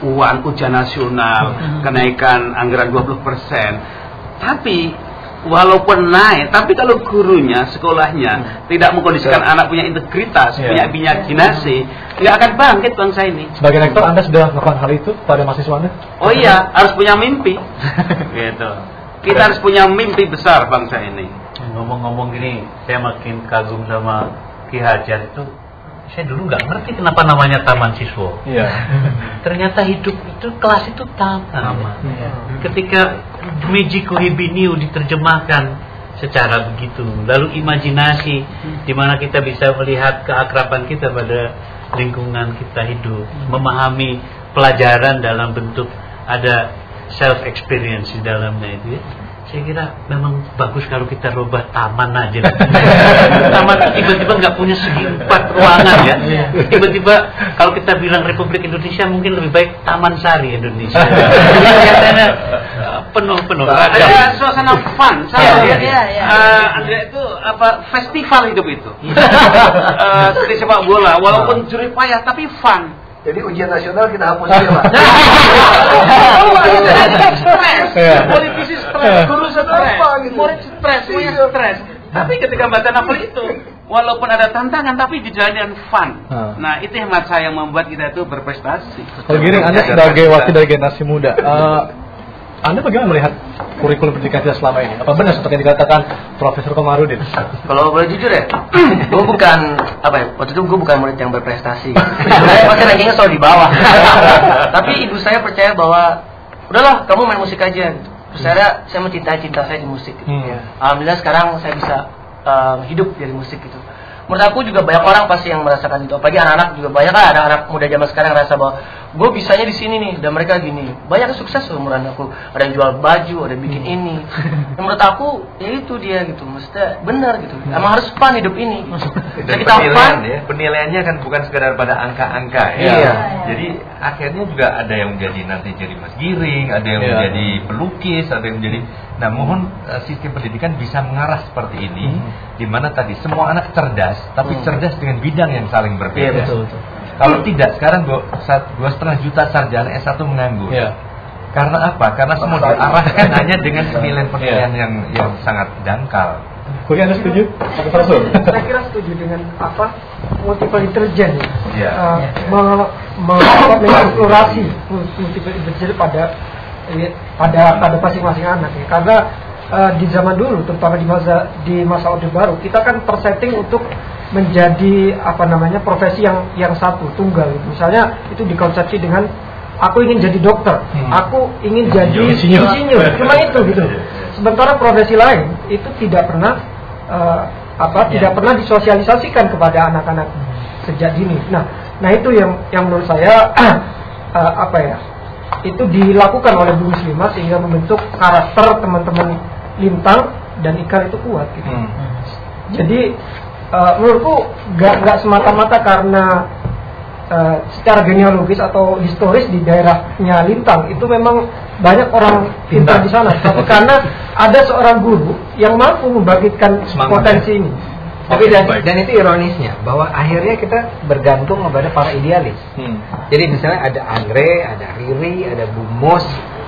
uang ujian nasional, kenaikan anggaran 20%. Tapi walaupun naik, tapi kalau gurunya, sekolahnya tidak mengkondisikan anak punya integritas, punya imajinasi, nggak akan bangkit bangsa ini. Sebagai rektor, Anda sudah melakukan hal itu pada mahasiswa Anda? Oh iya, harus punya mimpi. Gitu. Kita harus punya mimpi besar bangsa ini. Ngomong-ngomong gini, saya makin kagum sama Ki Hajar itu. Saya dulu nggak ngerti kenapa namanya Taman Siswa. Iya. Ternyata hidup itu, kelas itu taman. Ketika Meiji Kuhibiniu diterjemahkan secara begitu, lalu imajinasi di mana kita bisa melihat keakraban kita pada lingkungan kita hidup, memahami pelajaran dalam bentuk ada self experience di dalamnya itu ya. Saya kira memang bagus kalau kita rubah taman aja. Taman tiba-tiba nggak punya segi 4 ruangan ya. Tiba-tiba kalau kita bilang Republik Indonesia mungkin lebih baik Taman Sari Indonesia. Kelihatannya penuh. Ada suasana fun. Saya lihat itu apa festival hidup itu. Seperti sepak bola, walaupun jerih payah tapi fun. Jadi ujian nasional kita hapus aja, Pak. Stres, politisi stres, guru stres, murid stres, semuanya stres. Tapi ketika baca novel itu, walaupun ada tantangan, tapi dijadikan fun. Nah, itu yang saya yang membuat kita itu berprestasi. Kalau gini, Anda sebagai wakil dari generasi muda, Anda bagaimana melihat kurikulum pendidikan kita selama ini? Apa benar seperti yang dikatakan Profesor Komarudin? Kalau boleh jujur ya, gue bukan waktu itu gue bukan murid yang berprestasi. Saya pasti rankingnya selalu di bawah. Tapi ibu saya percaya bahwa udahlah kamu main musik aja. Terus saya mencintai cinta saya di musik. Alhamdulillah sekarang saya bisa hidup dari musik gitu. Menurut aku juga banyak orang pasti yang merasakan itu. Apalagi anak-anak juga banyak kan, anak-anak muda zaman sekarang rasa bahwa gue bisanya di sini nih dan mereka gini. Banyak yang sukses umuran aku. Ada yang jual baju, ada yang bikin ini. Dan menurut aku ya itu dia gitu. Maksudnya benar gitu. Emang harus fun hidup ini. Dan penilaian ya, penilaiannya kan bukan sekedar pada angka-angka ya. Iya. Jadi akhirnya juga ada yang menjadi nanti jadi Mas Giring, ada yang menjadi pelukis, ada yang menjadi. Nah, mohon sistem pendidikan bisa mengarah seperti ini, di mana tadi semua anak cerdas, tapi cerdas dengan bidang yang saling berbeda. Betul. Kalau tidak, sekarang 2,5 juta sarjana S1 menganggur. Karena apa? Karena semua diarahkan hanya dengan penilaian-penilaian yang sangat dangkal. Kuliah Anda setuju? Profesor? Saya kira setuju dengan multiple intelligence. Mengeksplorasi multiple intelligence pada masing-masing anak ya. Karena di zaman dulu, terutama di masa Orde Baru, kita kan tersetting untuk menjadi profesi yang satu tunggal. Misalnya itu dikonsepsi dengan aku ingin jadi dokter, aku ingin jadi insinyur, cuma itu gitu. Sementara profesi lain itu tidak pernah tidak pernah disosialisasikan kepada anak-anak sejak dini. Nah itu yang menurut saya itu dilakukan oleh Bu Muslimah sehingga membentuk karakter teman-teman Lintang dan Ikar itu kuat gitu. Jadi menurutku nggak semata-mata karena secara genealogis atau historis di daerahnya Lintang itu memang banyak orang pintar di sana, tapi karena ada seorang guru yang mampu membangkitkan potensi ini. Tapi dan itu ironisnya bahwa akhirnya kita bergantung kepada para idealis. Jadi misalnya ada Andre, ada Riri, ada Bu Mus,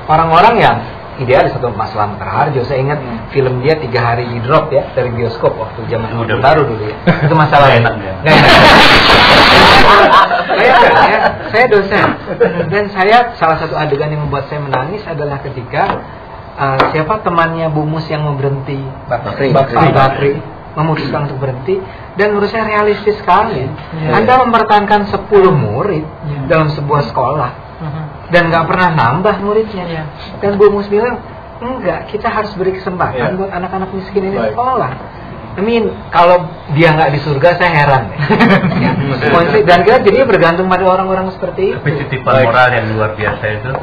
orang-orang yang idealis atau Mas Slamet Raharjo. Saya ingat film dia 3 hari di drop ya dari bioskop waktu zaman Orde Baru dulu ya. Itu masalah enak ya. Saya dosen dan salah satu adegan yang membuat saya menangis adalah ketika siapa temannya Bu Mus yang mau berhenti, Pak Bakri memutuskan untuk berhenti, dan menurut saya realistis sekali. Anda mempertahankan 10 murid dalam sebuah sekolah dan nggak pernah nambah muridnya. Dan Bu Mus bilang enggak, kita harus beri kesempatan buat anak-anak miskin ini sekolah. Kalau dia nggak di surga saya heran. Dan kita jadi bergantung pada orang-orang seperti itu. Tapi titipan moral yang luar biasa itu,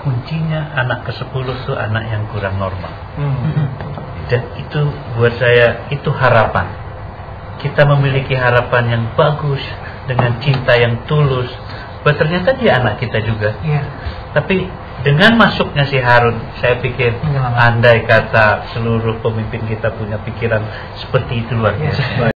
kuncinya anak ke-10 itu anak yang kurang normal. Dan itu buat saya itu harapan. Kita memiliki harapan yang bagus dengan cinta yang tulus. Bahwa ternyata dia anak kita juga. Tapi dengan masuknya si Harun, saya pikir andai kata seluruh pemimpin kita punya pikiran seperti itu luar biasa.